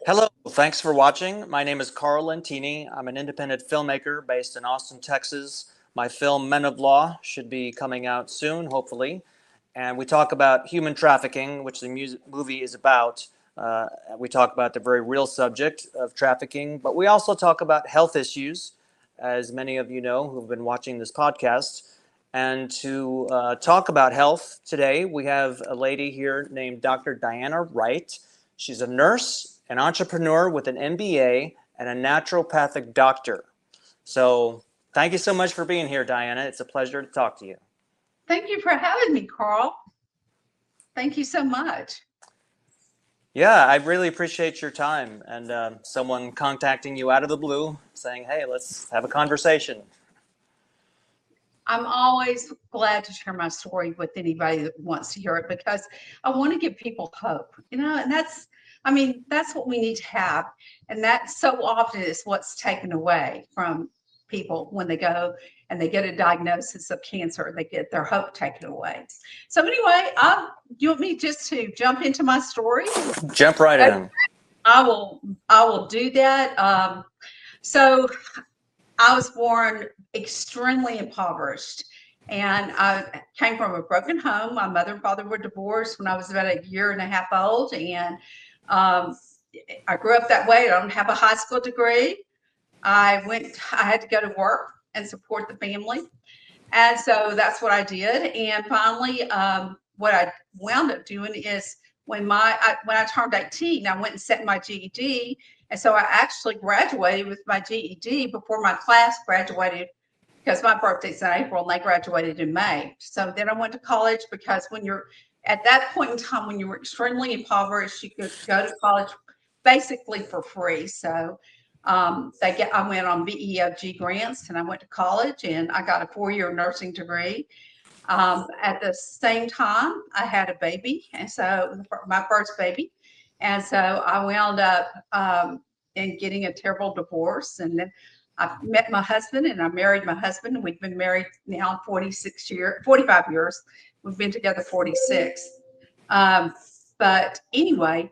Hello, thanks for watching. My name is Karl Lentini. I'm an independent filmmaker based in Austin, Texas. My film Men of Law should be coming out soon, hopefully. And we talk about human trafficking, which the movie is about. We talk about the very real subject of trafficking, but we also talk about health issues, as many of you know who've been watching this podcast. And to talk about health today, we have a lady here named Dr. Diana Wright. She's a nurse, an entrepreneur with an MBA, and a naturopathic doctor. So thank you so much for being here, Diana. It's a pleasure to talk to you. Thank you for having me, Karl. Thank you so much. Yeah, I really appreciate your time and someone contacting you out of the blue saying, hey, let's have a conversation. I'm always glad to share my story with anybody that wants to hear it because I want to give people hope, and that's what we need to have. And that so often is what's taken away from people when they go and they get a diagnosis of cancer, they get their hope taken away. So anyway, you want me just to jump into my story? Jump right in. I will do that. So I was born extremely impoverished, and I came from a broken home. My mother and father were divorced when I was about a year and a half old, and I grew up that way. I don't have a high school degree. I had to go to work and support the family, and so that's what I did. And finally, what I wound up doing is when I turned 18, I went and set my GED. And so I actually graduated with my GED before my class graduated because my birthday's in April and they graduated in May. So then I went to college because when you're at that point in time, when you were extremely impoverished, you could go to college basically for free. So I went on VEOG grants and I went to college and I got a 4-year nursing degree. At the same time, I had a baby, and so my first baby. And so I wound up in getting a terrible divorce. And then I met my husband and I married my husband. And we've been married now 45 years. We've been together 46. But anyway,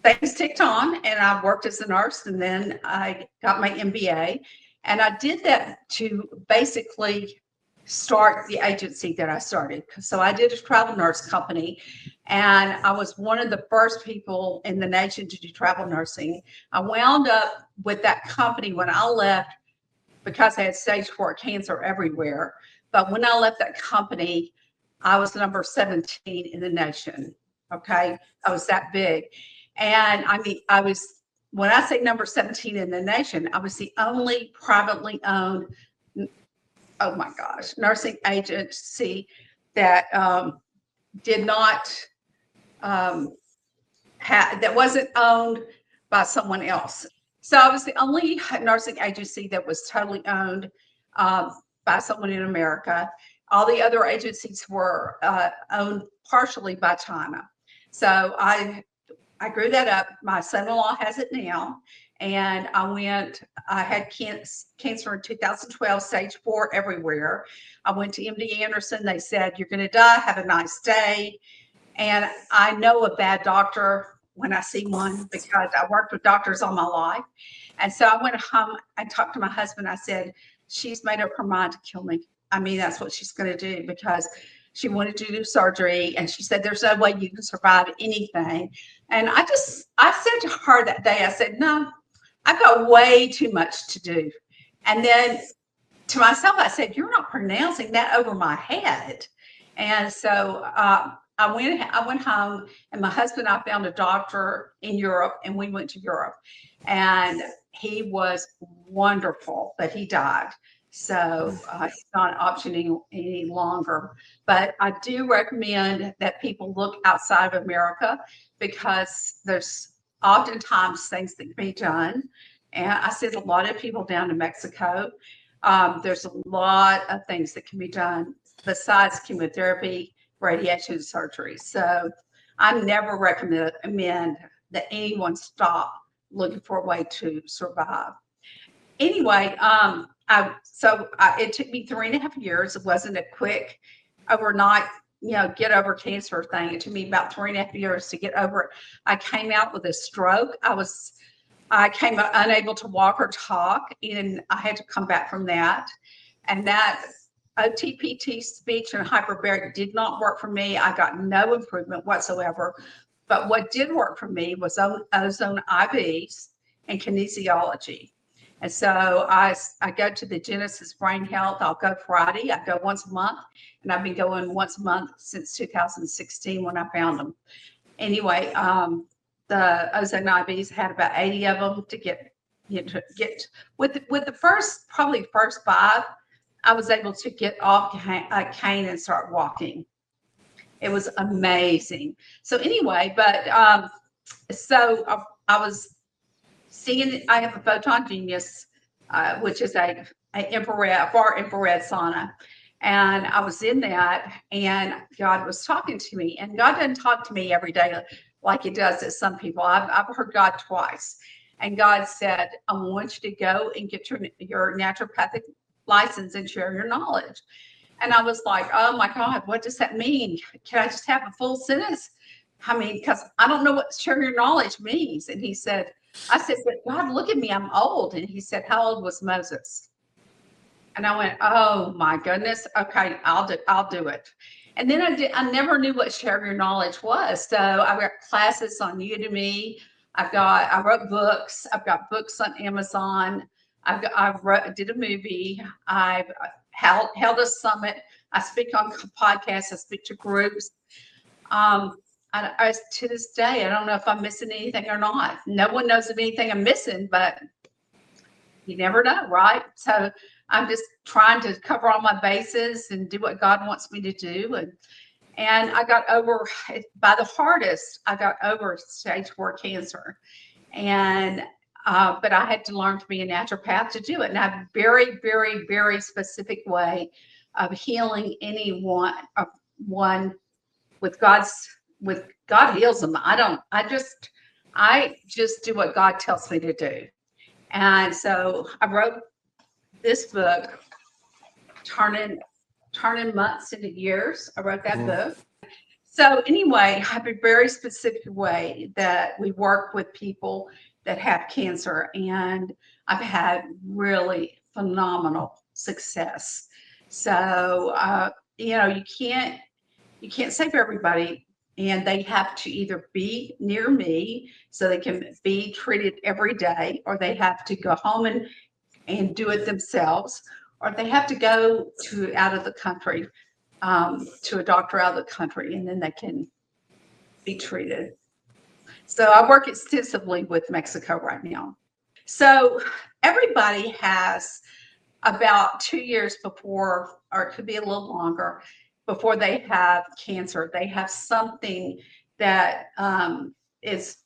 things ticked on and I worked as a nurse and then I got my MBA. And I did that to basically start the agency that I started. So I did a travel nurse company and I was one of the first people in the nation to do travel nursing. I wound up with that company when I left because I had stage 4 cancer everywhere. But when I left that company, I was number 17 in the nation. Okay. I was that big. And when I say number 17 in the nation, I was the only privately owned, oh my gosh, nursing agency that did not that wasn't owned by someone else. So I was the only nursing agency that was totally owned by someone in America. All the other agencies were owned partially by China. So I grew that up. My son-in-law has it now. And I had cancer in 2012, stage 4 everywhere. I went to MD Anderson. They said, you're going to die. Have a nice day. And I know a bad doctor when I see one because I worked with doctors all my life. And so I went home and talked to my husband. I said, she's made up her mind to kill me. I mean, that's what she's going to do because she wanted to do surgery. And she said, there's no way you can survive anything. And I said to her that day, I said, no, I've got way too much to do. And then to myself, I said, you're not pronouncing that over my head. And so I went home and my husband and I found a doctor in Europe and we went to Europe and he was wonderful, but he died. So it's not an option any longer. But I do recommend that people look outside of America because there's oftentimes things that can be done. And I sent a lot of people down to Mexico. There's a lot of things that can be done besides chemotherapy, radiation, surgery. So I never recommend that anyone stop looking for a way to survive. Anyway, it took me 3.5 years. It wasn't a quick overnight, get over cancer thing. It took me about 3.5 years to get over it. I came out with a stroke. I came unable to walk or talk, and I had to come back from that. And that OTPT, speech and hyperbaric, did not work for me. I got no improvement whatsoever. But what did work for me was ozone IVs and kinesiology. And so I go to the Genesis Brain Health. I'll go Friday. I go once a month, and I've been going once a month since 2016 when I found them. Anyway, the ozone IVs had about 80 of them to get with the first 5. I was able to get off a cane and start walking. It was amazing. So anyway, but I was seeing. I have a Photon Genius, which is a far infrared sauna, and I was in that, and God was talking to me. And God doesn't talk to me every day like He does to some people. I've heard God twice, and God said, "I want you to go and get your naturopathic license and share your knowledge." And I was like, "Oh my God, what does that mean? Can I just have a full sentence? I mean, because I don't know what share your knowledge means." And I said, "But God, look at me, I'm old." And He said, "How old was Moses?" And I went, "Oh my goodness, okay, I'll do it." And then I never knew what share your knowledge was. So I got classes on Udemy. I wrote books. I've got books on Amazon. Did a movie. I've held a summit. I speak on podcasts. I speak to groups. To this day, I don't know if I'm missing anything or not. No one knows of anything I'm missing, but you never know, right? So I'm just trying to cover all my bases and do what God wants me to do. And I got over, by the hardest, I got over stage 4 cancer. And but I had to learn to be a naturopath to do it. And I have a very, very, very specific way of healing one with God heals them. I just do what God tells me to do. And so I wrote this book, Turning Months into Years. I wrote that book. So anyway, I have a very specific way that we work with people that have cancer, and I've had really phenomenal success. So you can't save everybody, and they have to either be near me so they can be treated every day, or they have to go home and do it themselves, or they have to go out of the country to a doctor out of the country, and then they can be treated. So I work extensively with Mexico right now. So everybody has about 2 years before, or it could be a little longer, before they have cancer. They have something that is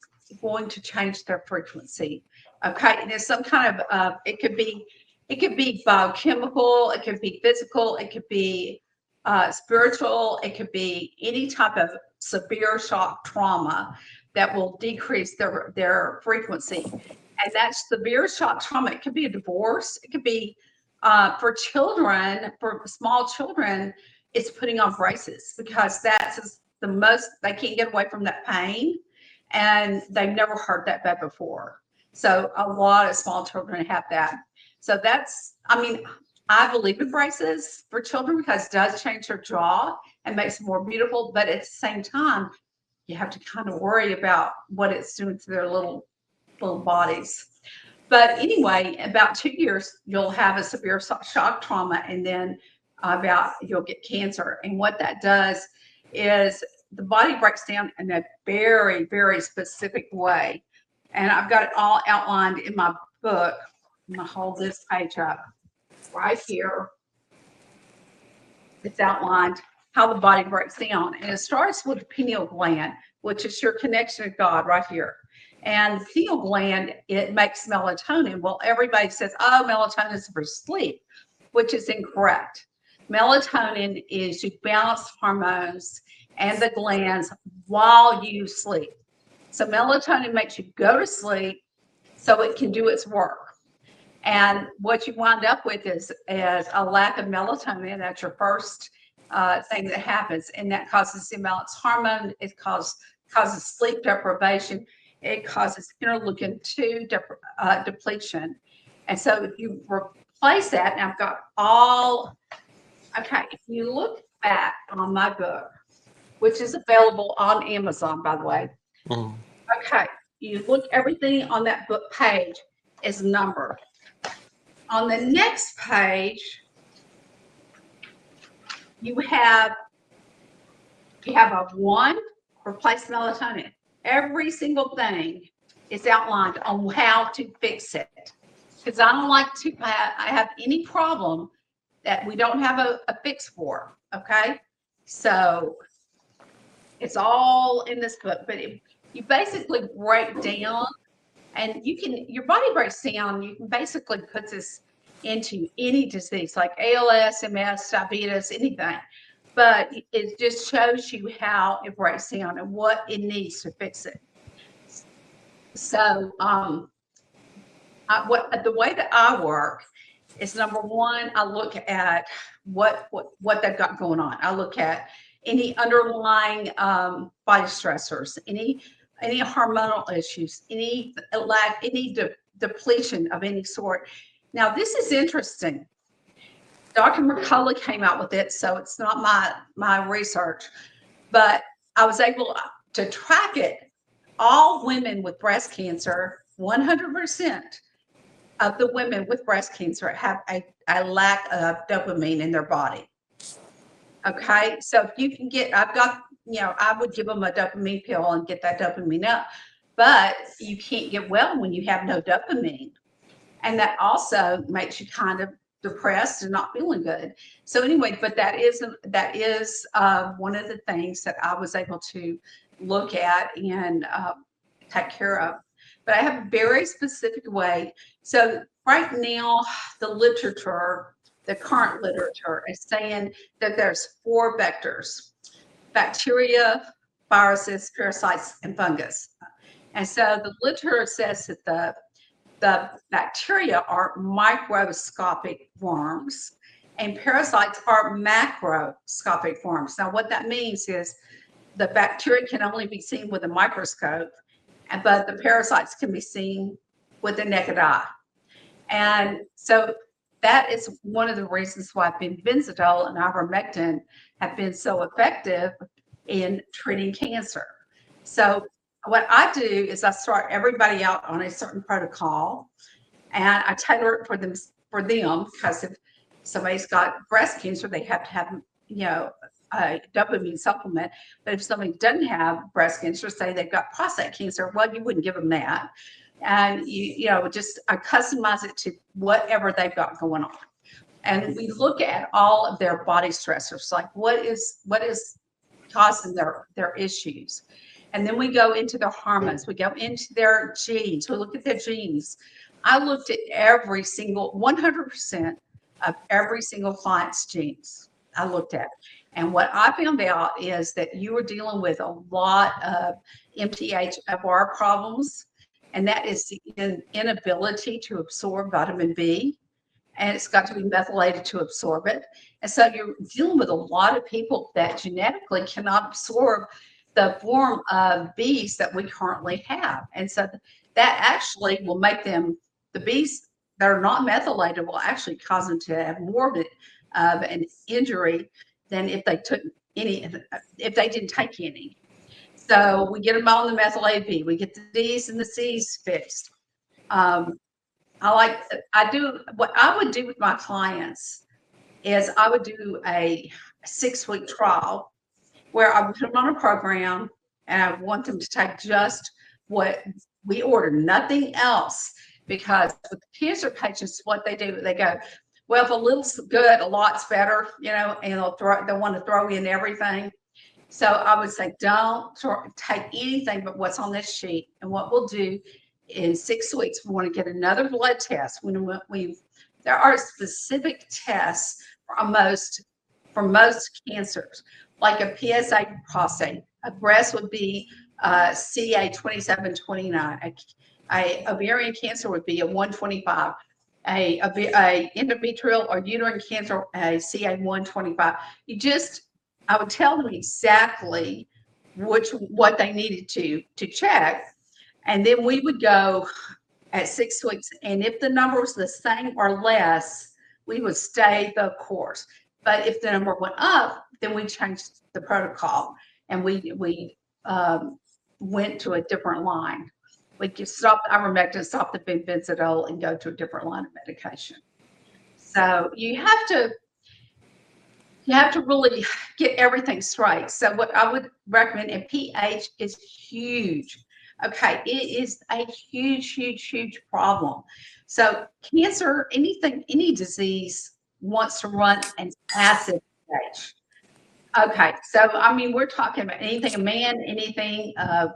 going to change their frequency. Okay, and it's some kind of it could be biochemical, it could be physical, it could be spiritual, it could be any type of severe shock trauma that will decrease their frequency. And that's severe shock trauma. It could be a divorce. It could be for small children, it's putting on braces, because that's the most, they can't get away from that pain, and they've never heard that bed before. So a lot of small children have that. So I believe in braces for children because it does change their jaw and makes them more beautiful. But at the same time, you have to kind of worry about what it's doing to their little bodies. But anyway, about 2 years, you'll have a severe shock trauma, and then you'll get cancer. And what that does is the body breaks down in a very, very specific way. And I've got it all outlined in my book. I'm going to hold this page up right here. It's outlined how the body breaks down. And it starts with the pineal gland, which is your connection to God right here. And the pineal gland, it makes melatonin. Well, everybody says, oh, melatonin is for sleep, which is incorrect. Melatonin is you balance hormones and the glands while you sleep. So melatonin makes you go to sleep so it can do its work. And what you wind up with is a lack of melatonin. That's your first thing that happens, and that causes imbalance hormone. It causes sleep deprivation. It causes interleukin 2 depletion. And so if you replace that, and I've got if you look back on my book, which is available on Amazon, by the way. Mm. Okay, you look, everything on that book page is numbered. On the next page, you have a 1, replace melatonin. Every single thing is outlined on how to fix it. Because I don't like to have any problem that we don't have a fix for. Okay, so it's all in this book, but you basically break down, and your body breaks down. You can basically put this into any disease like ALS, MS, diabetes, anything. But it just shows you how it breaks down and what it needs to fix it. So, the way that I work is, number one, I look at what they've got going on. I look at any underlying body stressors, any hormonal issues, any lack, any depletion of any sort. Now, this is interesting. Dr. McCullough came out with it, so it's not my research, but I was able to track it. All women with breast cancer, 100% of the women with breast cancer have a lack of dopamine in their body. Okay, so if you can get, I would give them a dopamine pill and get that dopamine up, but you can't get well when you have no dopamine. And that also makes you kind of depressed and not feeling good. So anyway, but that is one of the things that I was able to look at and take care of. But I have a very specific way. So right now, the current literature is saying that there's 4 vectors: bacteria, viruses, parasites, and fungus. And so the literature says that the bacteria are microscopic worms and parasites are macroscopic worms. Now, what that means is the bacteria can only be seen with a microscope, but the parasites can be seen with the naked eye. And so that is one of the reasons why benzodiazole and ivermectin have been so effective in treating cancer. So what I do is I start everybody out on a certain protocol, and I tailor it for them because if somebody's got breast cancer, they have to have a dopamine supplement. But if somebody doesn't have breast cancer, say they've got prostate cancer, well, you wouldn't give them that. And I customize it to whatever they've got going on. And we look at all of their body stressors, like what is causing their issues. And then we go into their hormones, we go into their genes, we look at their genes. I looked at every single 100% of every single client's genes. I looked at. And what I found out is that you are dealing with a lot of MTHFR problems, and that is the inability to absorb vitamin B, and it's got to be methylated to absorb it. And so you're dealing with a lot of people that genetically cannot absorb the form of Bs that we currently have. And so that actually will make them, the Bs that are not methylated will actually cause them to have more of an injury than if they didn't take any. So we get them on the methylated B, we get the Ds and the Cs fixed. What I would do with my clients is I would do a 6-week trial where I would put them on a program and I want them to take just what we order, nothing else. Because with cancer patients, what they do, they go, well, if a little's good, a lot's better, and they want to throw in everything. So I would say, don't take anything but what's on this sheet. And what we'll do in 6 weeks, we want to get another blood test. There are specific tests for most cancers, like a PSA prostate. A breast would be CA 2729. A ovarian cancer would be a 125. a endometrial or uterine cancer, a CA125. I would tell them exactly what they needed to check, and then we would go at 6 weeks, and if the number was the same or less, we would stay the course. But if the number went up, then we changed the protocol, and we went to a different line. We could stop the ivermectin, stop the benzidole, and go to a different line of medication. So you have to really get everything straight. So what I would recommend, and pH is huge. Okay, it is a huge, huge, huge problem. So cancer, any disease wants to run an acid pH. Okay, so I mean, we're talking about anything a man, anything of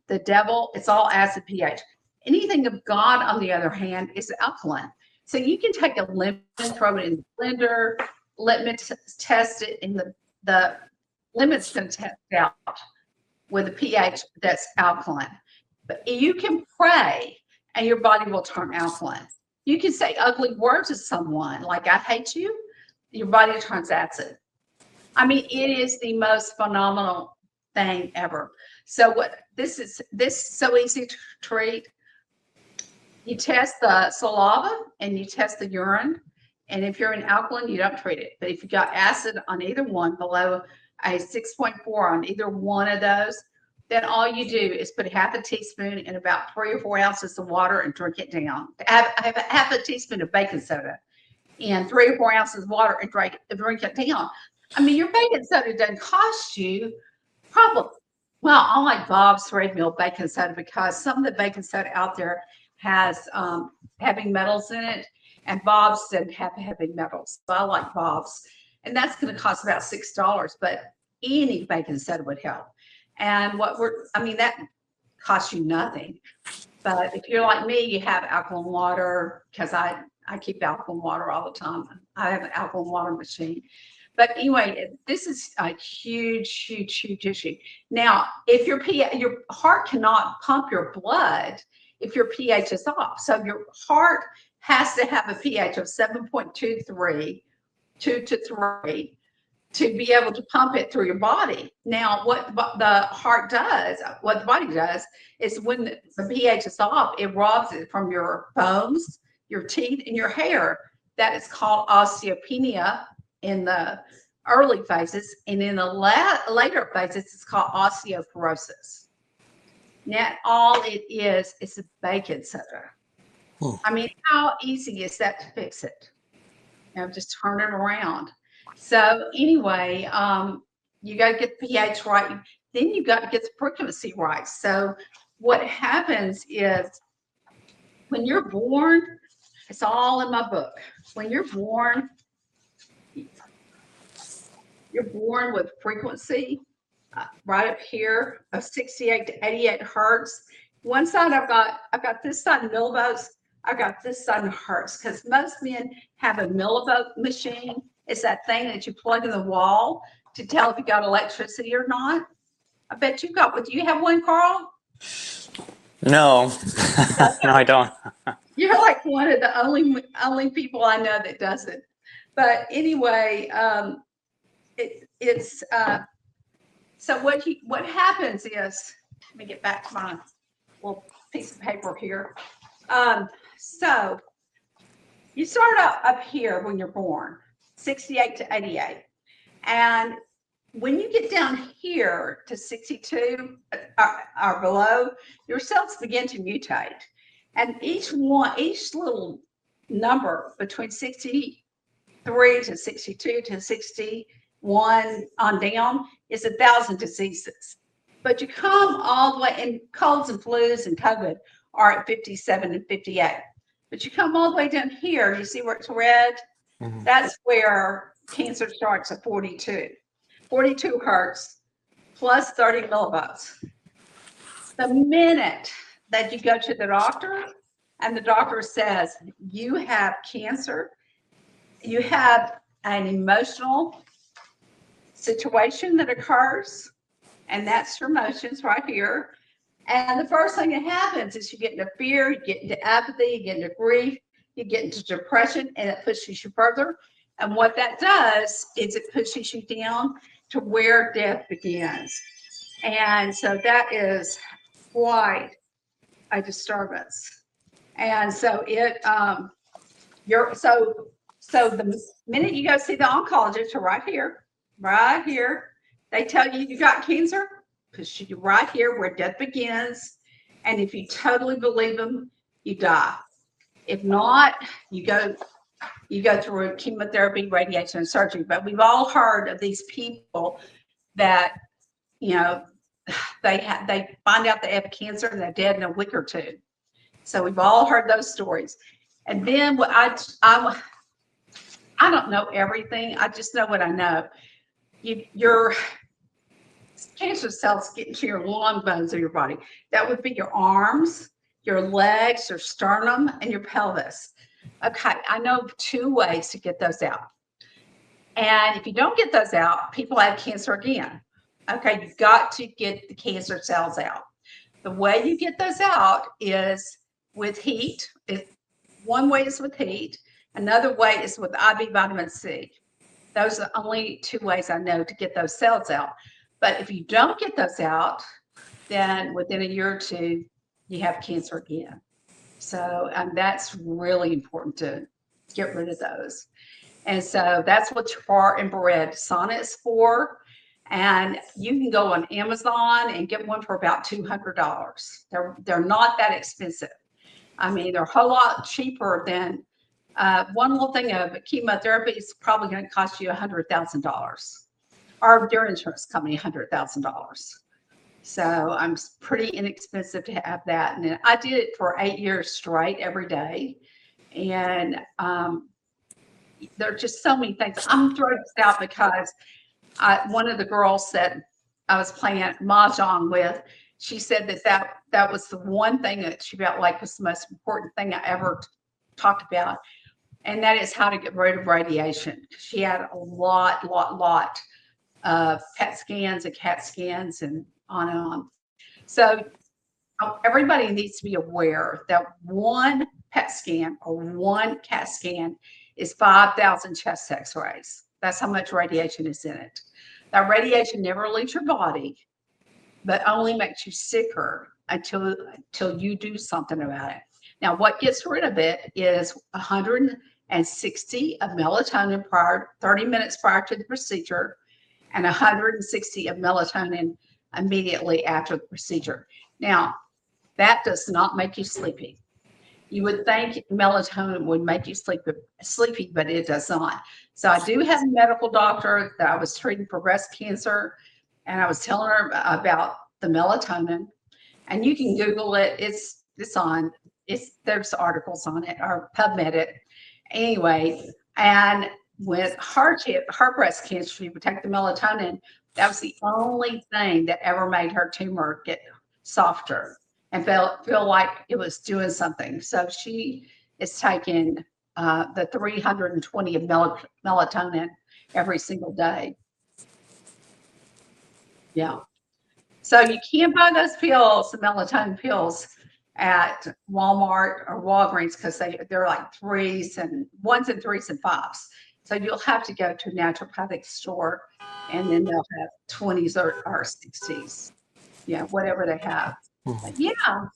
the devil, it's all acid pH. Anything of God, on the other hand, is alkaline. So you can take a lemon, throw it in the blender, let me test it, and the lemon's going to test out with a pH that's alkaline. But you can pray, and your body will turn alkaline. You can say ugly words to someone, like "I hate you," your body turns acid. I mean, it is the most phenomenal thing ever. So this is so easy to treat. You test the saliva and you test the urine, and if you're in alkaline, you don't treat it. But if you got acid on either one, below a 6.4 on either one of those, then all you do is put half a teaspoon in about 3 or 4 ounces of water and drink it down. Have half a teaspoon of baking soda and 3 or 4 ounces of water and drink it down. I mean, your baking soda doesn't cost you probably, well, I like Bob's Red Mill baking soda because some of the baking soda out there has heavy metals in it, and Bob's doesn't have heavy metals. So I like Bob's, and that's going to cost about $6, but any baking soda would help. And that costs you nothing. But if you're like me, you have alkaline water, because I keep alkaline water all the time. I have an alkaline water machine. But anyway, this is a huge, huge, huge issue. Now, if your heart cannot pump your blood if your pH is off. So your heart has to have a pH of 7.23, 2 to 3, to be able to pump it through your body. Now, what the heart does, what the body does, is when the pH is off, it robs it from your bones, your teeth, and your hair. That is called osteopenia in the early phases, and in the later phases, it's called osteoporosis. Now, all it is a baking soda. I mean, how easy is that to fix it? Just turn it around. So anyway, you got to get the pH right. Then you got to get the frequency right. So what happens is when you're born, it's all in my book. When you're born with frequency right up here of 68 to 88 hertz. One side I've got this side millivolts. I've got this side hertz, because most men have a millivolt machine. It's that thing that you plug in the wall to tell if you got electricity or not. I bet you've got one. Do you have one, Carl? No, no, I don't. You're like one of the only people I know that does it. But anyway, so what happens is, let me get back to my little piece of paper here. So you start out up here when you're born, 68 to 88, and when you get down here to 62 or below, your cells begin to mutate, and each little number between 63 to 62 to 61 on down is 1,000 diseases. But you come all the way, and colds and flus and COVID are at 57 and 58. But you come all the way down here, you see where it's red? Mm-hmm. That's where cancer starts at 42. 42 hertz plus 30 millivolts. The minute that you go to the doctor and the doctor says you have cancer, you have an emotional situation that occurs, and that's your emotions right here. And the first thing that happens is you get into fear, you get into apathy, you get into grief, you get into depression, and it pushes you further. And what that does is it pushes you down to where death begins. And so that is quite a disturbance. And so so the minute you go see the oncologist, right here, they tell you you got cancer, push you right here where death begins. And if you totally believe them, you die. If not, you go through chemotherapy, radiation, and surgery. But we've all heard of these people that, you know, they find out they have cancer and they're dead in a week or two. So we've all heard those stories. And then I don't know everything. I just know what I know. Your cancer cells get into your long bones of your body. That would be your arms, your legs, your sternum, and your pelvis. Okay, I know 2 ways to get those out. And if you don't get those out, people have cancer again. Okay, you've got to get the cancer cells out. The way you get those out is with heat. One way is with heat. Another way is with IV vitamin C. Those are the only 2 ways I know to get those cells out. But if you don't get those out, then within a year or 2, you have cancer again. So that's really important to get rid of those. And so that's what your far infrared sauna is for. And you can go on Amazon and get one for about $200. They're not that expensive. I mean, they're a whole lot cheaper than one little thing of chemotherapy is probably going to cost you $100,000. Or your insurance company $100,000. So I'm pretty inexpensive to have that. And I did it for 8 years straight every day. And there are just so many things. I'm throwing this out because one of the girls that I was playing mahjong with, she said that was the one thing that she felt like was the most important thing I ever talked about. And that is how to get rid of radiation. She had a lot of PET scans and CAT scans and on and on. So everybody needs to be aware that one PET scan or one CAT scan is 5,000 chest x-rays. That's how much radiation is in it. That radiation never leaves your body, but only makes you sicker until you do something about it. Now, what gets rid of it is 160 of melatonin 30 minutes prior to the procedure, and 160 of melatonin immediately after the procedure. Now, that does not make you sleepy. You would think melatonin would make you sleepy, but it does not. So I do have a medical doctor that I was treating for breast cancer, and I was telling her about the melatonin. And you can Google it. There's articles on it or PubMed it. Anyway, and with her breast cancer, she would take the melatonin. That was the only thing that ever made her tumor get softer and feel like it was doing something. So she is taking the 320 of melatonin every single day. Yeah. So you can't buy those pills, the melatonin pills, at Walmart or Walgreens because they're like 3s and 1s and 3s and 5s. So you'll have to go to a naturopathic store, and then they'll have 20s or 60s. Yeah, whatever they have. But yeah.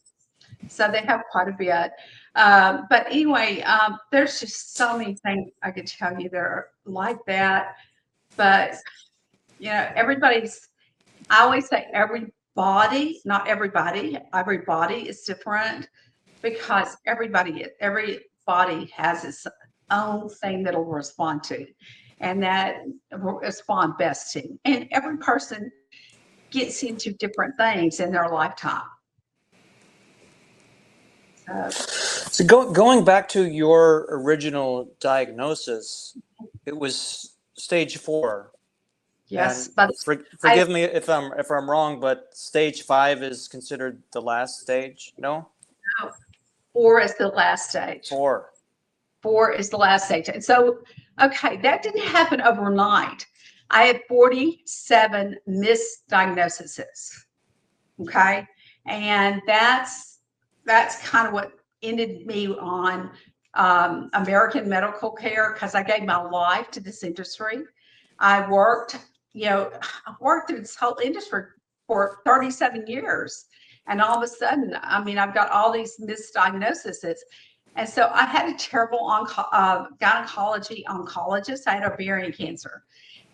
So they have quite a bit. But anyway, there's just so many things I could tell you that are like that. But, you know, I always say not everybody is different, because every body has its own thing that'll respond to, and that will respond best to. And every person gets into different things in their lifetime. So going back to your original diagnosis, it was stage 4. Yes, but forgive me if I'm wrong, but stage 5 is considered the last stage. No, 4 is the last stage. 4 is the last stage. And so, okay, that didn't happen overnight. I had 47 misdiagnoses. Okay. And that's kind of what ended me on American medical care, because I gave my life to this industry. I worked, I worked through this whole industry for 37 years. And all of a sudden, I mean, I've got all these misdiagnoses. And so I had a terrible gynecology oncologist. I had ovarian cancer.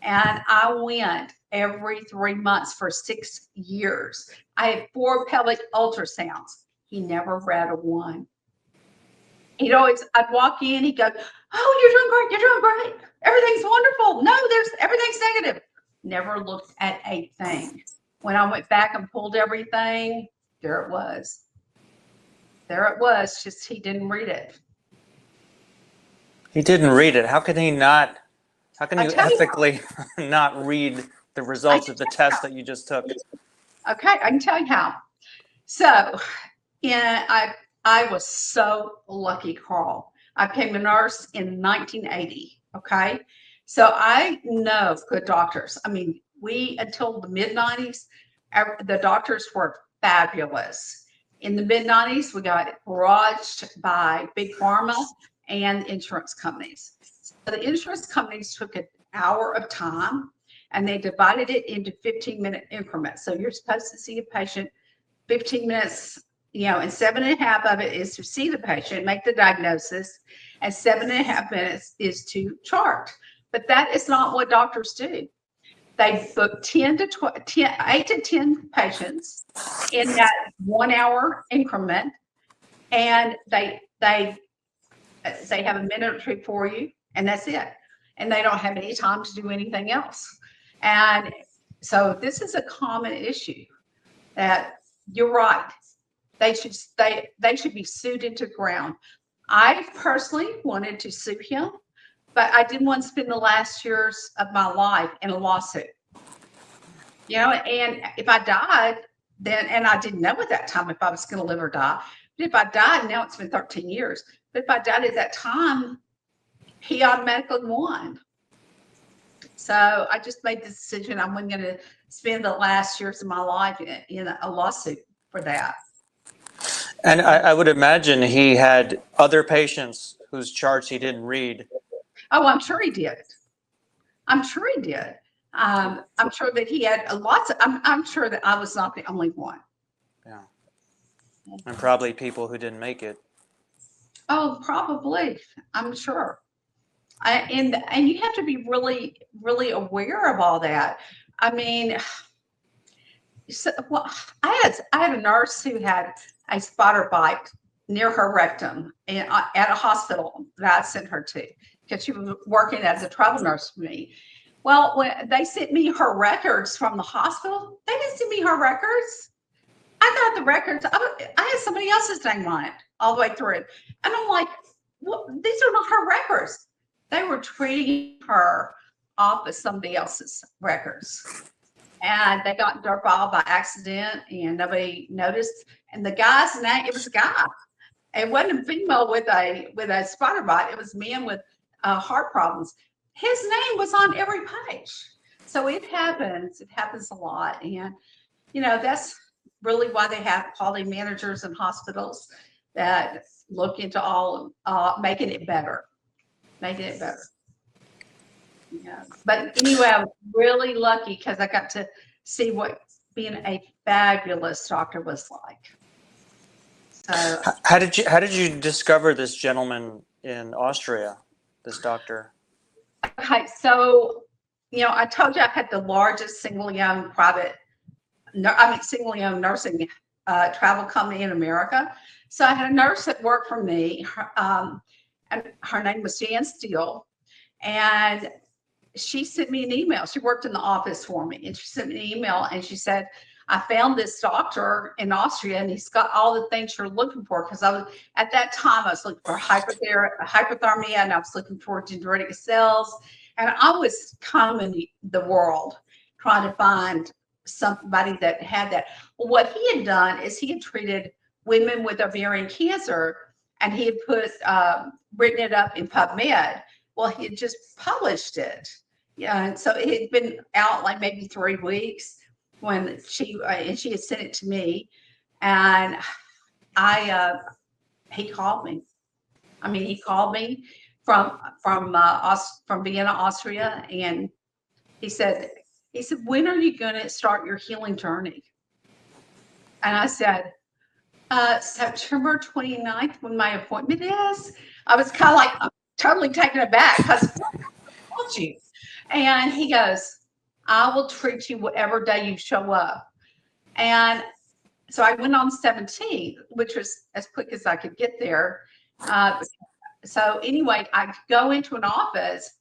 And I went every 3 months for 6 years. I had 4 pelvic ultrasounds. He never read a one. I'd walk in, he'd go, "Oh, you're doing great. Everything's wonderful. No, everything's negative." Never looked at a thing. When I went back and pulled everything, there it was. There it was, just he didn't read it. He didn't read it. How can you you ethically not read the results of the test that you just took? Okay, I can tell you how. So, I was so lucky, Karl. I became a nurse in 1980. Okay, so I know good doctors. I mean, until the mid 90s, the doctors were fabulous. In the mid 90s, we got barraged by big pharma and insurance companies. So the insurance companies took an hour of time and they divided it into 15-minute increments. So you're supposed to see a patient 15 minutes, and 7.5 of it is to see the patient, make the diagnosis, and 7.5 minutes is to chart. But that is not what doctors do. They book 8 to 10 patients in that 1 hour increment, and they have a minute or two for you, and that's it. And they don't have any time to do anything else. And so this is a common issue that you're right. They should be sued into the ground. I personally wanted to sue him, but I didn't want to spend the last years of my life in a lawsuit. And if I died, then, and I didn't know at that time if I was going to live or die, but if I died, now it's been 13 years. But if I died at that time, he automatically won. So I just made the decision I wasn't going to spend the last years of my life in a lawsuit for that. And I would imagine he had other patients whose charts he didn't read. Oh, I'm sure he did. I'm sure he did. I'm sure that he had lots of, I'm sure that I was not the only one. Yeah. And probably people who didn't make it. Oh, probably. I'm sure. And you have to be really, really aware of all that. I mean, I had a nurse who had a spider bite near her rectum at a hospital that I sent her to because she was working as a travel nurse for me. Well, when they sent me her records from the hospital, they didn't send me her records. I got the records. I had somebody else's name on it all the way through. And I'm like, well, these are not her records. They were treating her off of somebody else's records. And they got into our file by accident and nobody noticed. And the guy's name, it was a guy. It wasn't a female with a spider bite. It was men with heart problems. His name was on every page. So it happens. It happens a lot. And, that's really why they have quality managers in hospitals that look into all making it better. Making it better. Yeah. But anyway, I was really lucky because I got to see what being a fabulous doctor was like. So How did you discover this gentleman in Austria, this doctor? okay, so I told you I had the largest single owned nursing travel company in America. So I had a nurse that worked for me, and her name was Jan Steele, and she sent me an email. She worked in the office for me, and she sent me an email, and she said, "I found this doctor in Austria, and he's got all the things you're looking for." Because at that time I was looking for hypothermia, and I was looking for dendritic cells, and I was combing the world trying to find somebody that had that. Well, what he had done is he had treated women with ovarian cancer, and he had written it up in PubMed. Well, he had just published it. Yeah, and so it had been out like maybe 3 weeks when she had sent it to me, And he called me. I mean, he called me from Vienna, Austria, and he said, when are you going to start your healing journey? And I said, September 29th, when my appointment is. I was kind of like totally taken aback because I told you. And he goes, I will treat you whatever day you show up. And so I went on the 17th, which was as quick as I could get there. So anyway, I go into an office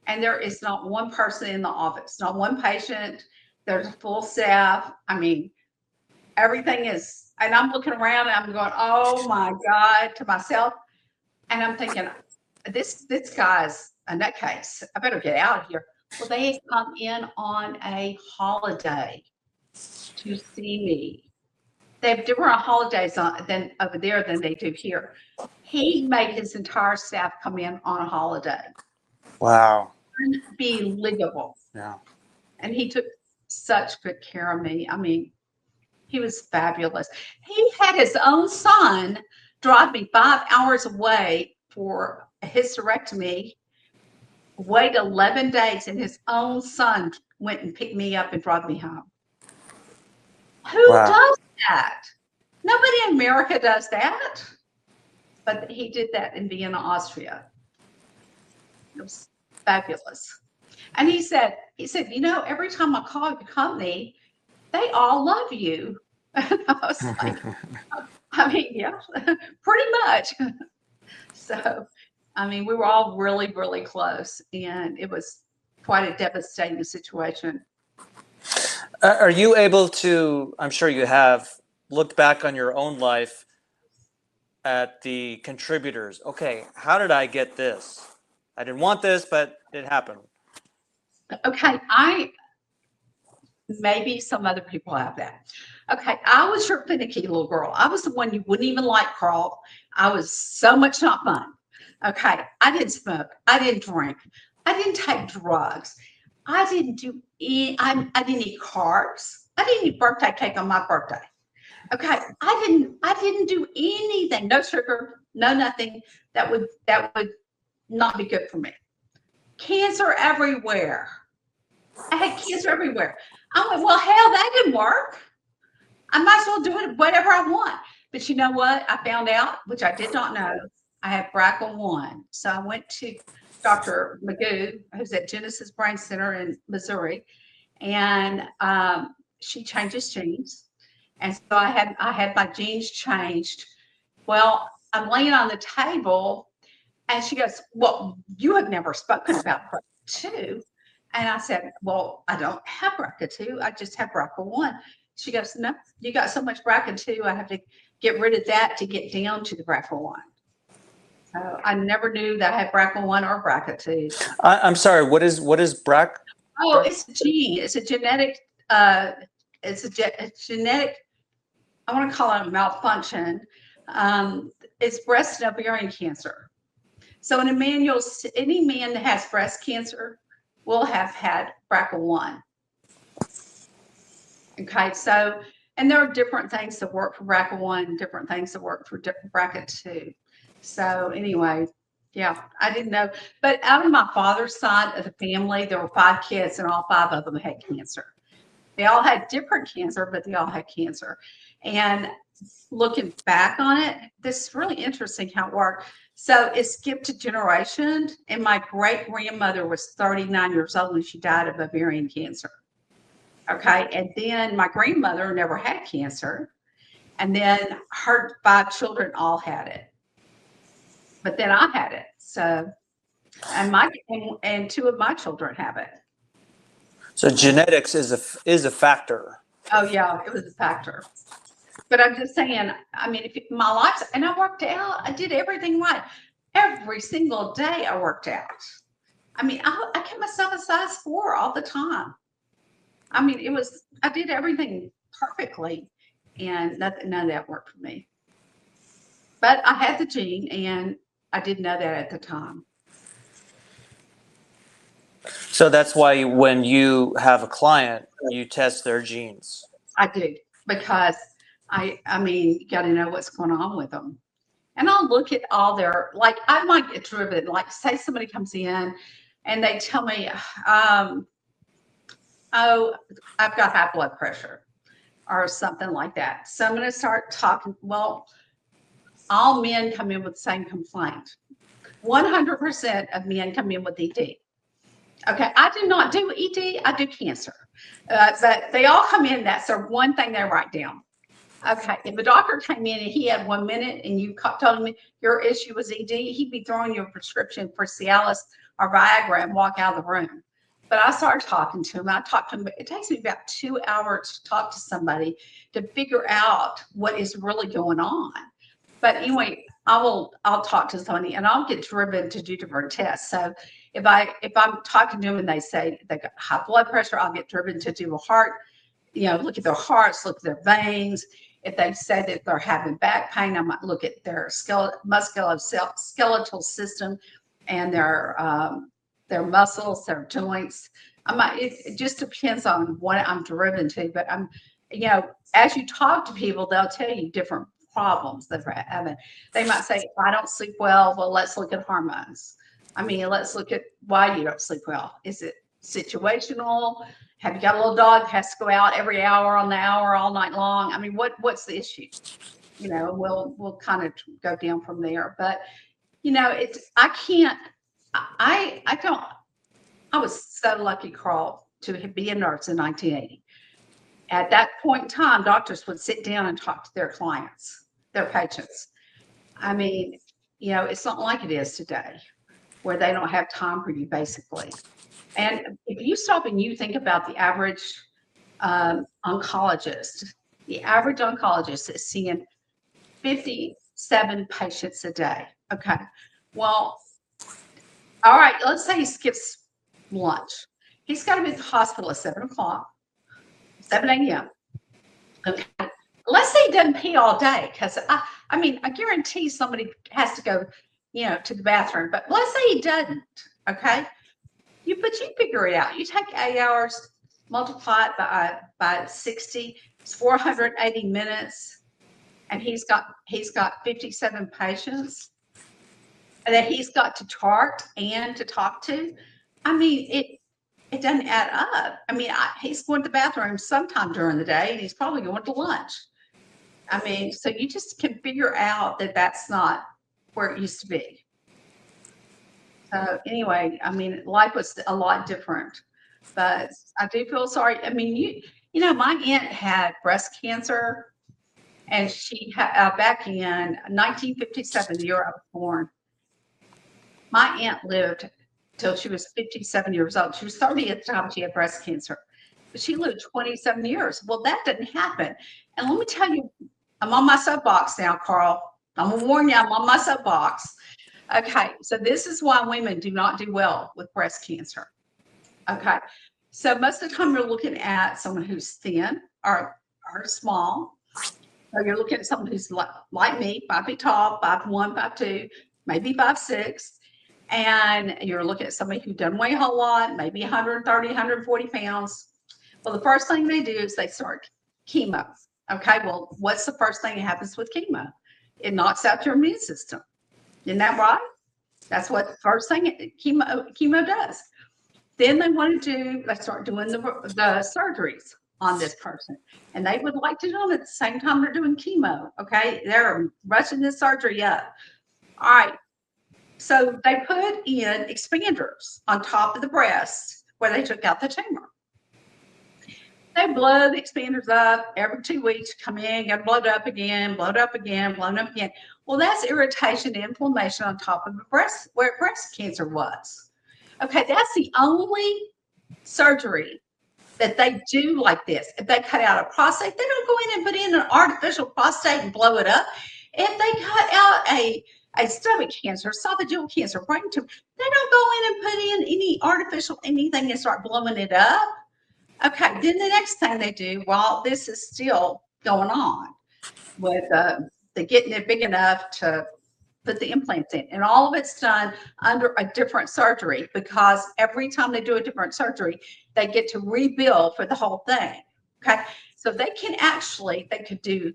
and there is not one person in the office, not one patient. There's a full staff. I mean, everything is, and I'm looking around and I'm going, oh my God, to myself. And I'm thinking, this guy's a nutcase. I better get out of here. Well, they come in on a holiday to see me. They have different holidays than over there than they do here. He made his entire staff come in on a holiday. Wow. Unbelievable. Yeah. And he took such good care of me. I mean, he was fabulous. He had his own son drive me 5 hours away for a hysterectomy, wait 11 days, and his own son went and picked me up and brought me home. Who does that? Nobody in America does that. But he did that in Vienna, Austria. It was fabulous. And he said, every time I call your company, they all love you. And I was like, I mean, yeah, pretty much. So, I mean, we were all really, really close, and it was quite a devastating situation. Are you able to, I'm sure you have, looked back on your own life at the contributors? Okay, how did I get this? I didn't want this, but it happened. Okay, maybe some other people have that. Okay, I was your finicky little girl. I was the one you wouldn't even like, Karl. I was so much not fun. Okay, I didn't smoke. I didn't drink. I didn't take drugs. I didn't do I didn't eat carbs. I didn't eat birthday cake on my birthday. Okay, I didn't do anything. No sugar, no nothing that would not be good for me. Cancer everywhere. I had cancer everywhere. I went, well, hell, that didn't work. I might as well do it whatever I want. But you know what? I found out, which I did not know, I had BRCA1. So I went to Dr. Magoo, who's at Genesis Brain Center in Missouri, and she changes genes. And so I had my genes changed. Well, I'm laying on the table, and she goes, well, you have never spoken about BRCA2. And I said, well, I don't have BRCA2. I just have BRCA1. She goes, no, you got so much BRCA2. I have to get rid of that to get down to the BRCA1. So I never knew that I had BRCA1 or BRCA2. I'm sorry. What is BRCA? Oh, it's a gene. It's a genetic. It's a genetic. I want to call it a malfunction. It's breast and ovarian cancer. So in any man that has breast cancer will have had BRCA1. Okay, so, and there are different things that work for BRCA1 and different things that work for BRCA2. So anyway, yeah, I didn't know. But out of my father's side of the family, there were 5 kids, and all 5 of them had cancer. They all had different cancer, but they all had cancer. And looking back on it, this is really interesting how it worked. So it skipped a generation, and my great-grandmother was 39 years old when she died of ovarian cancer. Okay, and then my grandmother never had cancer, and then her 5 children all had it. But then I had it. So, and 2 of my children have it. So genetics is a factor. Oh yeah, it was a factor. But I'm just saying, I mean, if my life, and I worked out, I did everything right. Every single day I worked out. I mean, I kept myself a size 4 all the time. I mean, I did everything perfectly, and none of that worked for me. But I had the gene, and I didn't know that at the time. So that's why when you have a client, you test their genes. I do, because I mean, you got to know what's going on with them. And I'll look at all their, like, I might get driven. Like, say somebody comes in and they tell me, oh, I've got high blood pressure or something like that. So I'm going to start talking. Well, all men come in with the same complaint. 100% of men come in with ED. Okay, I do not do ED, I do cancer. But they all come in, that's the one thing they write down. Okay, if a doctor came in and he had 1 minute and you told him your issue was ED, he'd be throwing you a prescription for Cialis or Viagra and walk out of the room. But I started talking to him. I talked to him. It takes me about 2 hours to talk to somebody to figure out what is really going on. But anyway, I'll talk to somebody and I'll get driven to do different tests. So if I'm talking to them and they say they got high blood pressure, I'll get driven to do a heart, look at their hearts, look at their veins. If they say that they're having back pain, I might look at their skeletal system and their muscles, their joints. It just depends on what I'm driven to. But as you talk to people, they'll tell you different problems that they're having. They might say, if I don't sleep well, let's look at hormones. Let's look at why you don't sleep well. Is it situational? Have you got a little dog that has to go out every hour on the hour all night long? What's the issue? We'll kind of go down from there. But I was so lucky, Karl, to be a nurse in 1980. At that point in time, doctors would sit down and talk to their clients, their patients. It's not like it is today, where they don't have time for you, basically. And if you stop and you think about the average oncologist is seeing 57 patients a day. Okay. Well, all right, let's say he skips lunch. He's got to be at the hospital at 7 a.m. Okay. Let's say he doesn't pee all day, because I guarantee somebody has to go, to the bathroom. But let's say he doesn't. Okay. But you figure it out. You take 8 hours, multiply it by 60, it's 480 minutes, and he's got 57 patients that he's got to chart and to talk to. It doesn't add up. He's going to the bathroom sometime during the day, and he's probably going to lunch. So you just can figure out that that's not where it used to be. So anyway, life was a lot different, but I do feel sorry. My aunt had breast cancer, and she had back in 1957, the year I was born. My aunt lived till she was 57 years old. She was 30 at the time she had breast cancer, but she lived 27 years. Well, that didn't happen. And let me tell you, I'm on my soapbox now, Karl. I'm gonna warn you, I'm on my soapbox. Okay, so this is why women do not do well with breast cancer. Okay, so most of the time you're looking at someone who's thin or small. So you're looking at someone who's like me, 5 feet tall, 5'1", 5'2", maybe 5'6", and you're looking at somebody who doesn't weigh a whole lot, maybe 130, 140 pounds. Well, the first thing they do is they start chemo. Okay, well, what's the first thing that happens with chemo? It knocks out your immune system. Isn't that right? That's what the first thing chemo does. Then they start doing the surgeries on this person. And they would like to do them at the same time they're doing chemo. Okay, they're rushing this surgery up. All right, so they put in expanders on top of the breast where they took out the tumor. They blow the expanders up every 2 weeks, come in, get blown up again, blown up again, blown up again. Well, that's irritation and inflammation on top of the breast, where breast cancer was. Okay, that's the only surgery that they do like this. If they cut out a prostate, they don't go in and put in an artificial prostate and blow it up. If they cut out a stomach cancer, esophageal cancer, brain tumor, they don't go in and put in any artificial anything and start blowing it up. Okay, then the next thing they do while this is still going on with the getting it big enough to put the implants in, and all of it's done under a different surgery, because every time they do a different surgery, they get to rebuild for the whole thing. Okay, so they could do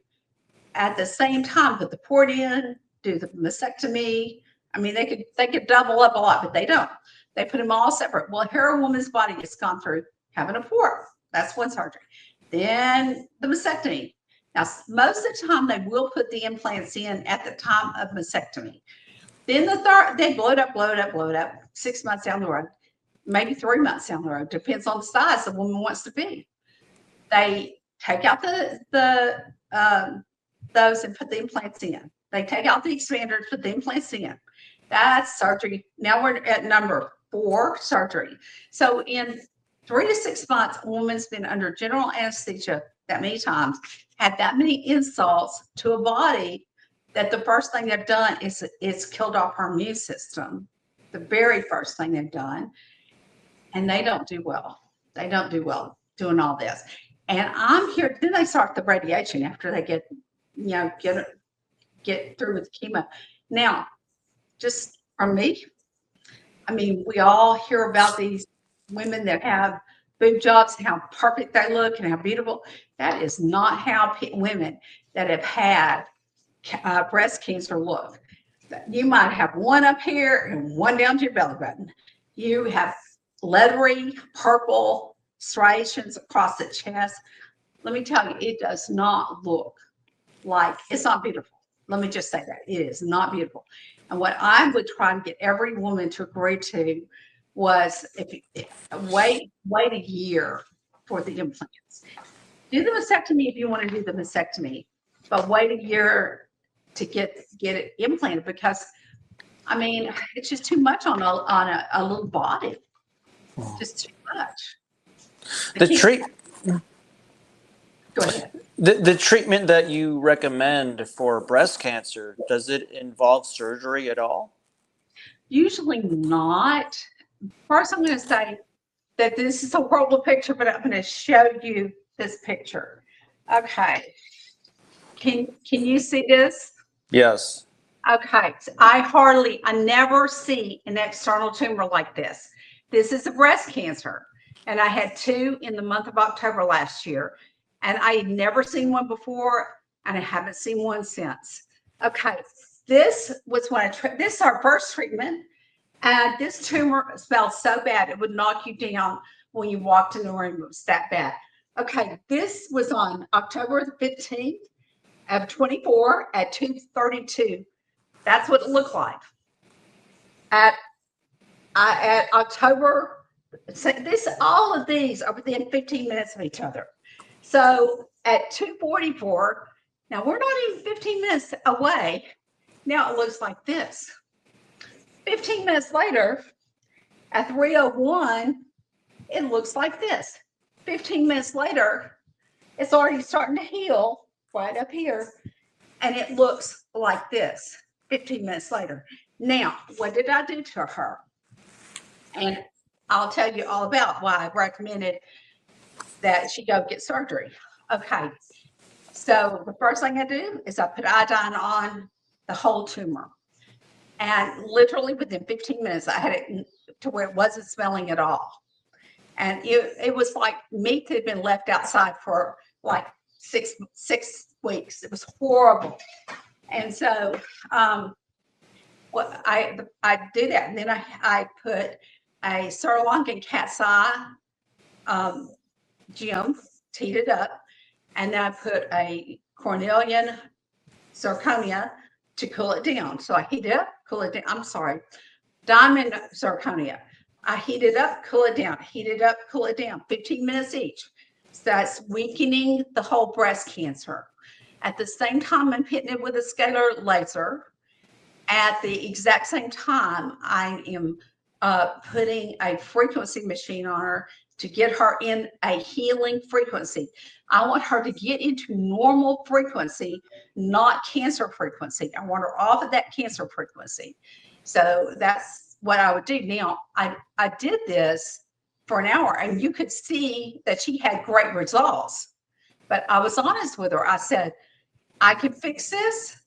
at the same time put the port in, do the mastectomy. I mean, they could double up a lot, but they don't. They put them all separate. Well, here a woman's body has gone through having a port. That's one surgery. Then the mastectomy. Now, most of the time they will put the implants in at the time of mastectomy. Then the third, they blow it up 6 months down the road, maybe 3 months down the road, depends on the size the woman wants to be. They take out those and put the implants in. They take out the expanders, put the implants in. That's surgery. Now we're at number 4, surgery. So in 3 to 6 months, a woman's been under general anesthesia that many times, had that many insults to a body, that the first thing they've done is killed off her immune system. The very first thing they've done. And they don't do well. They don't do well doing all this. And I'm here, then they start the radiation after they get through with chemo. Now, just for me, I mean, we all hear about these women that have boob jobs and how perfect they look and how beautiful. That is not how women that have had breast cancer look. You might have one up here and one down to your belly button. You have leathery purple striations across the chest. Let me tell you, it does not look like, it's not beautiful. Let me just say that it is not beautiful. And what I would try and get every woman to agree to was wait a year for the implants. Do the mastectomy if you want to do the mastectomy, but wait a year to get it implanted, because I mean, it's just too much on a little body. Just too much. Go ahead. The treatment that you recommend for breast cancer, does it involve surgery at all? Usually not. First, I'm going to say that this is a horrible picture, but I'm going to show you this picture. Okay. Can you see this? Yes. Okay. So I never see an external tumor like this. This is a breast cancer. And I had 2 in the month of October last year. And I had never seen one before, and I haven't seen one since. Okay. This was this is our first treatment. And this tumor smelled so bad, it would knock you down when you walked in the room. It was that bad. Okay, this was on October the 15th of 24 at 2:32. That's what it looked like. At October, all of these are within 15 minutes of each other. So at 2:44, now we're not even 15 minutes away. Now it looks like this. 15 minutes later, at 3:01, it looks like this. 15 minutes later, it's already starting to heal right up here, and it looks like this 15 minutes later. Now, what did I do to her? And I'll tell you all about why I recommended that she go get surgery. Okay, so the first thing I do is I put iodine on the whole tumor. And literally within 15 minutes, I had it to where it wasn't smelling at all. And it was like meat that had been left outside for like six weeks. It was horrible. And so I did that. And then I put a Sri Lankan cat's eye gem, teed it up. And then I put a cornelian zirconia to cool it down. So I heat it up, cool it down. I'm sorry, diamond zirconia. I heat it up, cool it down, heat it up, cool it down, 15 minutes each. So that's weakening the whole breast cancer. At the same time, I'm hitting it with a scalar laser. At the exact same time, I am putting a frequency machine on her to get her in a healing frequency. I want her to get into normal frequency, not cancer frequency. I want her off of that cancer frequency. So that's what I would do. Now, I did this for an hour, and you could see that she had great results. But I was honest with her. I said, I can fix this.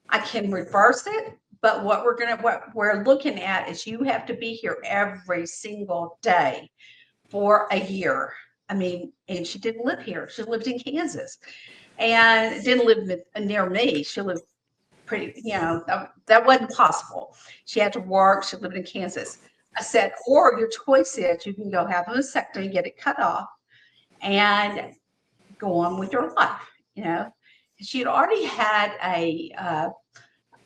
I can reverse it. But what we're looking at is you have to be here every single day for a year. I mean, and she didn't live here. She lived in Kansas. and didn't live near me. She lived pretty, that wasn't possible. She had to work. She lived in Kansas. I said, or your choice is you can go have a vasectomy, get it cut off, and go on with your life. She had already had a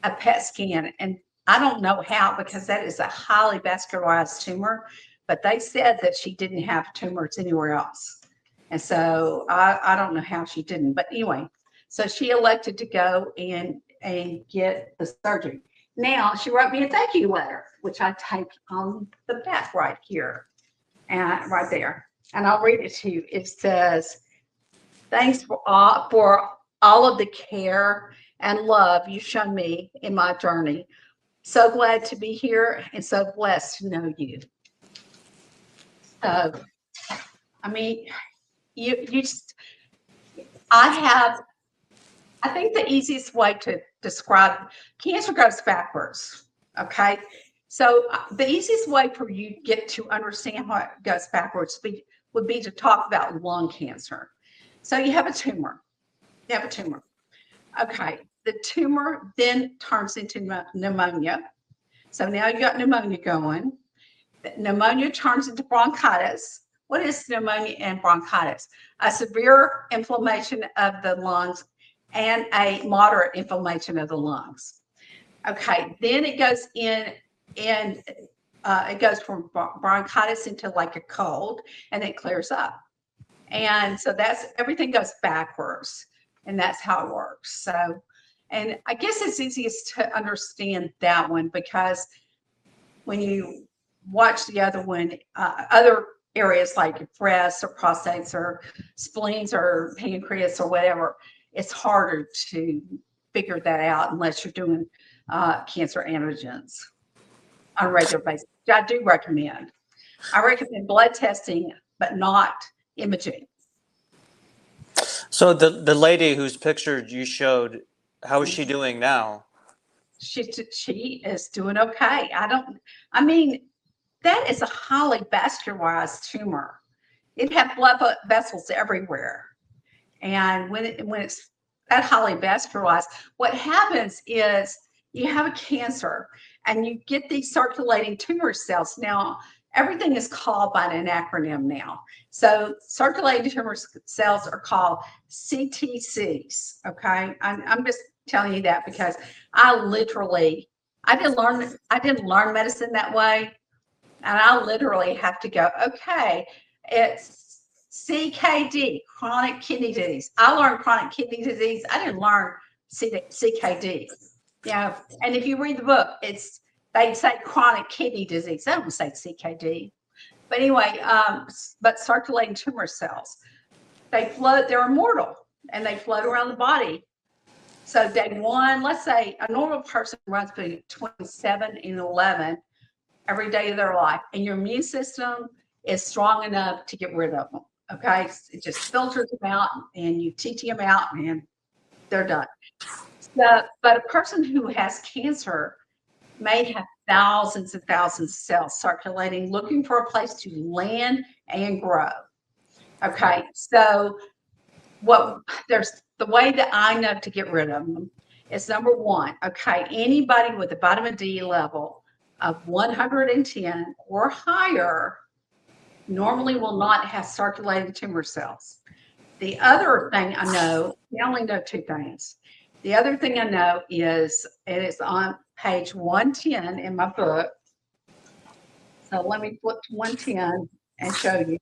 PET scan, and I don't know how, because that is a highly vascularized tumor, but they said that she didn't have tumors anywhere else. And so I don't know how she didn't, but anyway, so she elected to go and get the surgery. Now she wrote me a thank you letter, which I typed on the back right here and right there. And I'll read it to you. It says, thanks for all of the care and love you've shown me in my journey. So glad to be here and so blessed to know you. So, I mean, I think the easiest way to describe cancer goes backwards. Okay. So the easiest way for you to get to understand how it goes backwards would be to talk about lung cancer. So you have a tumor. Okay. The tumor then turns into pneumonia. So now you got pneumonia going. Pneumonia turns into bronchitis. What is pneumonia and bronchitis? A severe inflammation of the lungs and a moderate inflammation of the lungs. Okay, then it goes in and it goes from bronchitis into like a cold, and it clears up. And so everything goes backwards, and that's how it works. So, and I guess it's easiest to understand that one, because when you watch the other one, other areas like breasts or prostates or spleens or pancreas or whatever, it's harder to figure that out unless you're doing cancer antigens on a regular basis. I do recommend. I recommend blood testing, but not imaging. So the lady whose picture you showed, how is she doing now? She is doing okay. I mean, that is a highly vascularized tumor. It had blood vessels everywhere. And when it's that highly vascularized, what happens is you have a cancer and you get these circulating tumor cells. Now, everything is called by an acronym now. So circulating tumor cells are called CTCs, okay? I'm just telling you that because I didn't learn medicine that way. And I literally have to go, okay, it's CKD, chronic kidney disease. I learned chronic kidney disease. I didn't learn CKD. And if you read the book, they say chronic kidney disease. They don't say CKD. But anyway, but circulating tumor cells, they're immortal, and they float around the body. So day one, let's say a normal person runs between 27 and 11 every day of their life, and your immune system is strong enough to get rid of them. Okay, it just filters them out, and you TT them out, and they're done. But a person who has cancer may have thousands and thousands of cells circulating, looking for a place to land and grow. Okay, so there's the way that I know to get rid of them is number one. Okay, anybody with a vitamin D level of 110 or higher normally will not have circulating tumor cells. The other thing I know, I only know two things. The other thing I know is it is on page 110 in my book. So let me flip to 110 and show you.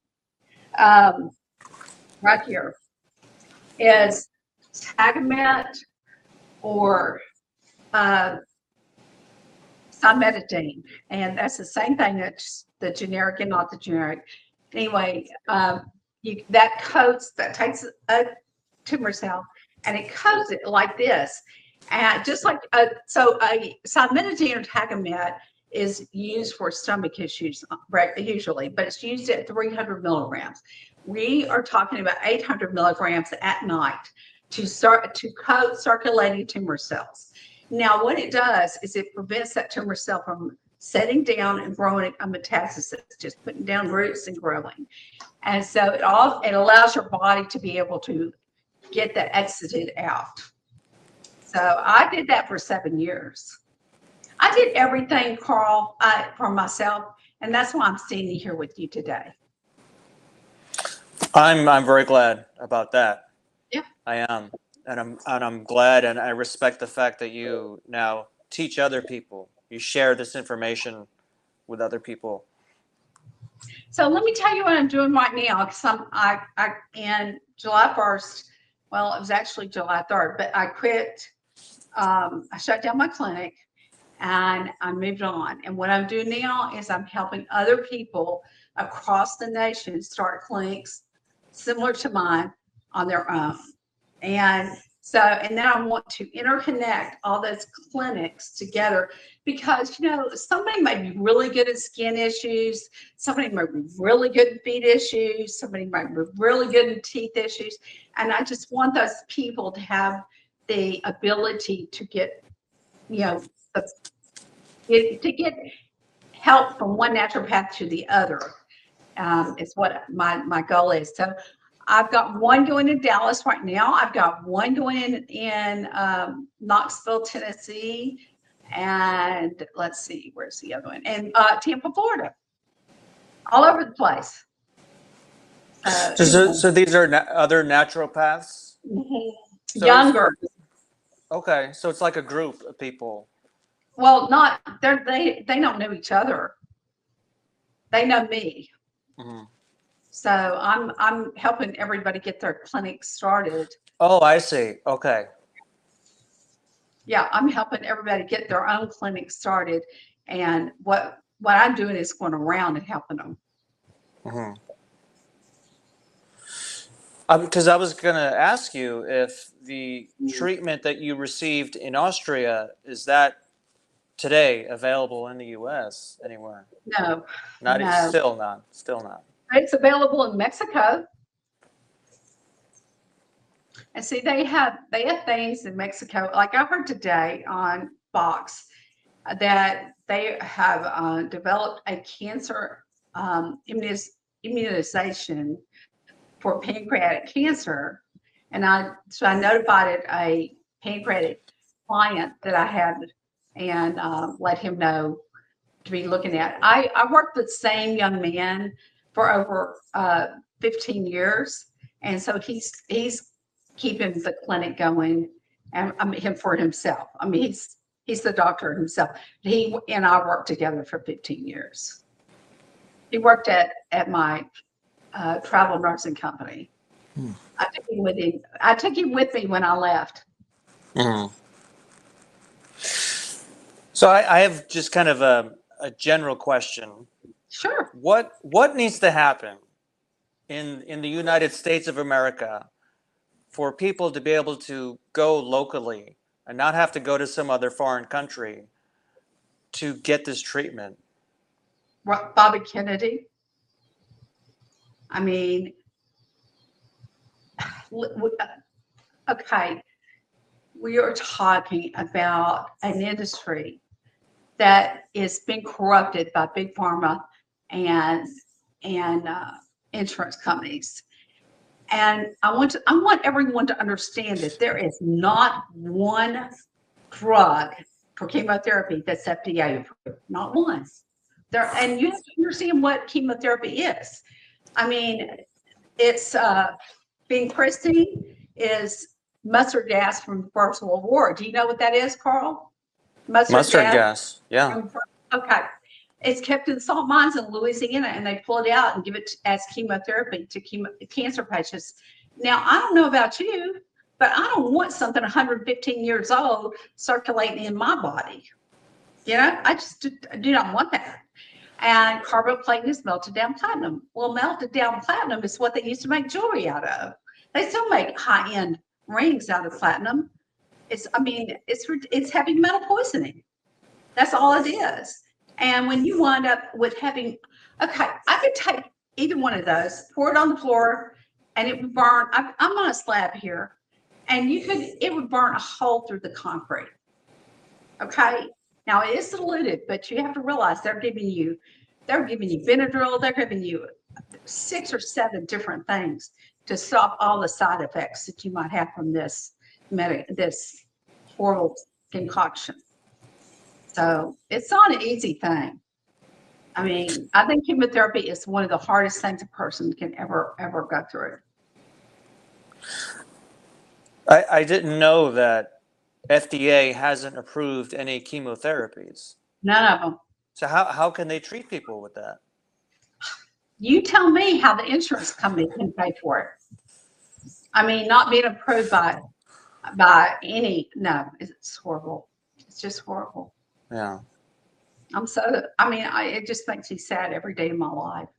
Right here is Tagamet or cimetidine, and that's the same thing that's the generic and not the generic. Anyway, that takes a tumor cell and it coats it like this, and just like so a cimetidine or Tagamet is used for stomach issues usually, but it's used at 300 milligrams. We are talking about 800 milligrams at night to coat circulating tumor cells. Now, what it does is it prevents that tumor cell from setting down and growing a metastasis, just putting down roots and growing. And so it allows your body to be able to get the exited out. So I did that for 7 years. I did everything, Karl, for myself, and that's why I'm standing here with you today. I'm very glad about that. Yeah. I am, and I'm glad, and I respect the fact that you now teach other people. You share this information with other people. So let me tell you what I'm doing right now, because I in July 1st, well, it was actually July 3rd, but I quit. I shut down my clinic and I moved on. And what I'm doing now is I'm helping other people across the nation start clinics similar to mine on their own. And so, and then I want to interconnect all those clinics together, because, you know, somebody might be really good at skin issues, somebody might be really good at feet issues, somebody might be really good at teeth issues. And I just want those people to have the ability to get, you know, to get help from one naturopath to the other, is what my goal is. So I've got one going in Dallas right now. I've got one going in Knoxville, Tennessee, and let's see, where's the other one? And Tampa, Florida. All over the place. So these are other naturopaths? So younger. Okay, so it's like a group of people. Well, not they don't know each other. They know me. Mm-hmm. So I'm helping everybody get their clinic started. Oh, I see. Okay. Yeah, I'm helping everybody get their own clinic started, and what I'm doing is going around and helping them. Mm-hmm. Because I was going to ask you if the treatment that you received in Austria, is that today available in the U.S. anywhere? No, Not no. Still not. It's available in Mexico. And see, they have things in Mexico. Like I heard today on Fox that they have developed a cancer immunization for pancreatic cancer. And I notified a pancreatic client that I had, and let him know to be looking at. I worked with the same young man for over 15 years. And so he's keeping the clinic going, and him for himself. I mean, he's the doctor himself. He and I worked together for 15 years. He worked at my travel nursing company. I took him with him. I took him with me when I left. Mm-hmm. So I have just kind of a general question. Sure. What needs to happen in the United States of America for people to be able to go locally and not have to go to some other foreign country to get this treatment? Bobby Kennedy. I mean, okay, we are talking about an industry that is being corrupted by big pharma and insurance companies. And I want everyone to understand that there is not one drug for chemotherapy that's FDA approved. Not one. And you have to understand what chemotherapy is. I mean, it's vincristine is mustard gas from the First World War. Do you know what that is, Karl? Mustard gas. Yeah. Okay. It's kept in salt mines in Louisiana, and they pull it out and give it as chemotherapy to cancer patients. Now, I don't know about you, but I don't want something 115 years old circulating in my body. You know, I just do not want that. And carboplatin is melted down platinum. Well, melted down platinum is what they used to make jewelry out of. They still make high-end rings out of platinum. It's heavy metal poisoning. That's all it is. And when you wind up with having, okay, I could take either one of those, pour it on the floor, and it would burn. I'm on a slab here, and it would burn a hole through the concrete. Okay. Now it is diluted, but you have to realize they're giving you Benadryl, they're giving you 6 or 7 different things to stop all the side effects that you might have from this this horrible concoction. So it's not an easy thing. I mean, I think chemotherapy is one of the hardest things a person can ever go through. I didn't know that FDA hasn't approved any chemotherapies. None of them. So how can they treat people with that? You tell me how the insurance company can pay for it. I mean, not being approved by any, no, it's horrible. It's just horrible. Yeah. It just makes me sad every day of my life.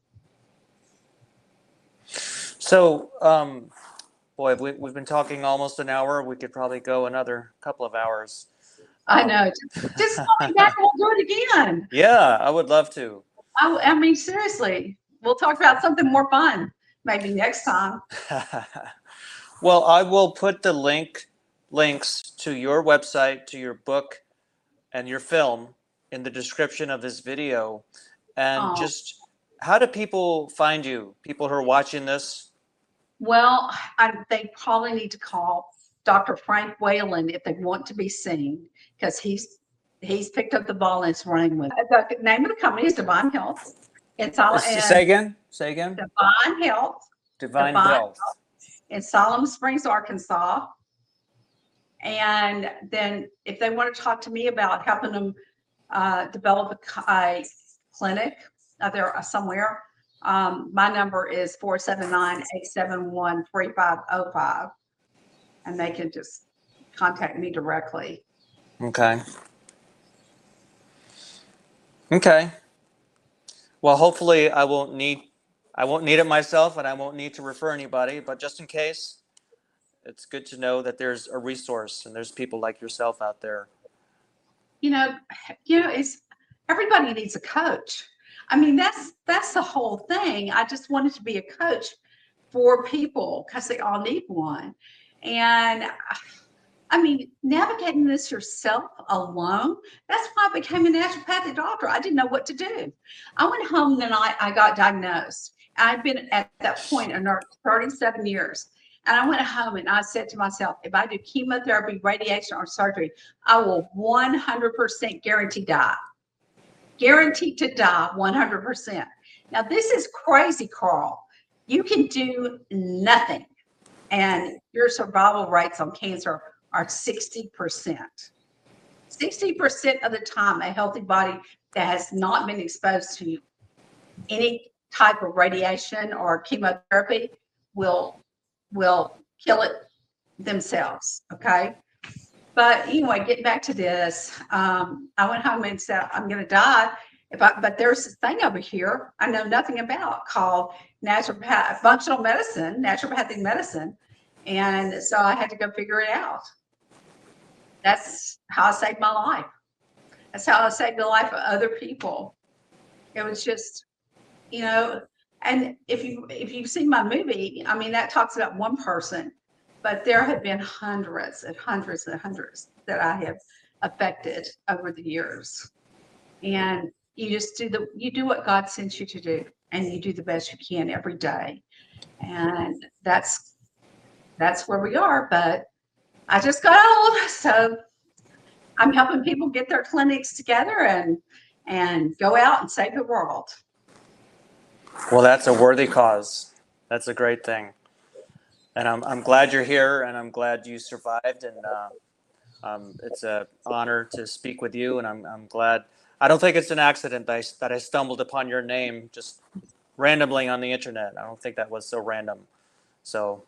So, boy, we've been talking almost an hour. We could probably go another couple of hours. I know. Just call me back and we'll do it again. Yeah, I would love to. I mean, seriously, we'll talk about something more fun maybe next time. Well, I will put the links to your website, to your book, and your film in the description of this video. And just how do people find you? People who are watching this? Well, they probably need to call Dr. Frank Whalen if they want to be seen, because he's picked up the ball and is running with it. The name of the company is Divine Health. Say again. Divine Health. Divine Health. In Salem Springs, Arkansas. And then if they want to talk to me about helping them develop a clinic there somewhere, my number is 479-871-3505. And they can just contact me directly. Okay. Well, hopefully I won't need it myself, and I won't need to refer anybody, but just in case, it's good to know that there's a resource and there's people like yourself out there. It's everybody needs a coach. I mean, that's the whole thing. I just wanted to be a coach for people because they all need one. And I mean, navigating this yourself alone, that's why I became a naturopathic doctor. I didn't know what to do. I went home the night I got diagnosed. I'd been at that point a nurse 37 years. And I went home and I said to myself, if I do chemotherapy, radiation, or surgery, I will 100% guaranteed die. Guaranteed to die 100%. Now, this is crazy, Karl. You can do nothing, and your survival rates on cancer are 60%. 60% of the time, a healthy body that has not been exposed to any type of radiation or chemotherapy will kill it themselves. Okay. But anyway, getting back to this, I went home and said, I'm going to die. But there's this thing over here I know nothing about called functional medicine, naturopathic medicine. And so I had to go figure it out. That's how I saved my life. That's how I saved the life of other people. It was just, and if you've seen my movie, I mean, that talks about one person, but there have been hundreds and hundreds and hundreds that I have affected over the years. And you just you do what God sent you to do, and you do the best you can every day. And that's where we are. But I just got old, so I'm helping people get their clinics together and go out and save the world. Well, that's a worthy cause. That's a great thing. And I'm glad you're here, and I'm glad you survived. And it's an honor to speak with you. And I'm glad. I don't think it's an accident that I stumbled upon your name just randomly on the internet. I don't think that was so random. So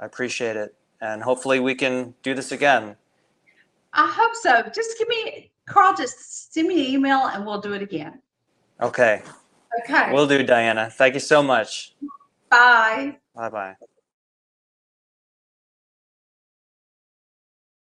I appreciate it. And hopefully we can do this again. I hope so. Just Karl, just send me an email and we'll do it again. Okay. Okay. Will do, Diana. Thank you so much. Bye. Bye-bye.